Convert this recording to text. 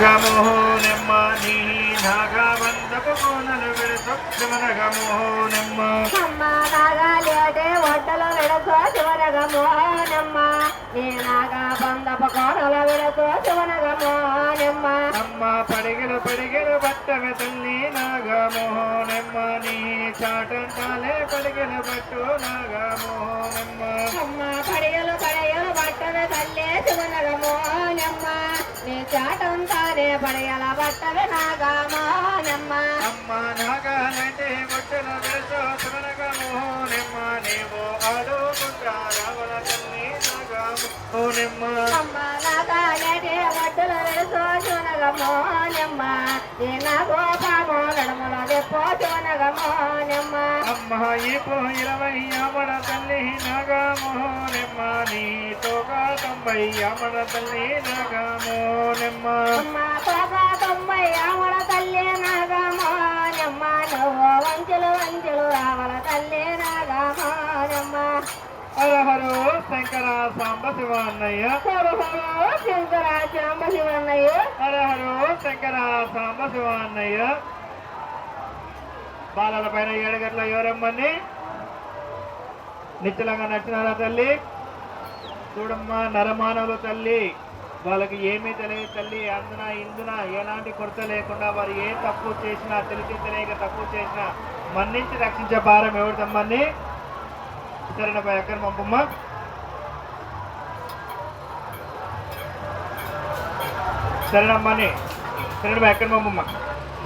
శివనగమోహోనెమ్మ నీ నాగబంధపు కోనలు విడుతూ శివనగమోహోనెమ్మ అమ్మ నాగాలేటే ఒడ్డలు విడతో శివనగమోహనమ్మ నీ నాగబంధపు కోనలు విడతో శివనగమోహనమ్మ అమ్మ పడిగలు పడిగలు బట్టవే తల్లి నాగమోహోనెమ్మ నీ చాటంటాలే పడిగలు పట్టు నాగమోహోనెమ్మ అమ్మ పడిగలు పడిగలు బట్టవే తల్లి శివనగమోహనమ్మ నీ చాటంతానే పడిగల బట్టవే నాగమోహనమ్మ అమ్మ నాగాలంటే బొట్టలు విడుతూ శివనగమోహోనెమ్మ నీవు ఆడుకుంటా రావణ తల్లి నాగమోహోనెమ్మ అమ్మ నాగాలేటే ఒడ్డలు విడతో శివనగమోహనమ్మ నీ నాగోపామో నడుముల దెప్పో శివనగమోహనమ్మ అమ్మ ఈపు 20 ఆమడ తల్లి నాగమోహోనెమ్మ నీ తోగా 90 ఆమడ తల్లి నాగమోహోనెమ్మ అమ్మ తోగా 90 ఆమడ తల్లి నాగమోహనమ్మ నువ్వు వంచులు వంచులు రావల తల్లి నాగమోహనమ్మ హర హరో శంకర సాంబ శివ అన్నయ్య శంకర శాంబ శివన్నయ్య హర హరో శంకర సాంబ శివ అన్నయ్య బాలల పైన 7 గంటల ఎవరమ్మని నిశ్చలంగా నచ్చినారా తల్లి చూడమ్మా నరమానవులు తల్లి వాళ్ళకి ఏమీ తెలియదు తల్లి అందున ఇందున ఎలాంటి కొరత లేకుండా వారు ఏ తప్పు చేసినా తెలిసి తెలియక తప్పు చేసినా మన్నించి రక్షించే భారం ఎవరిదమ్మని సరేనమ్మా ఎక్కడ పంపమ్మ సరేనమ్మని సరేనమ్మా ఎక్కడ పంపమ్మ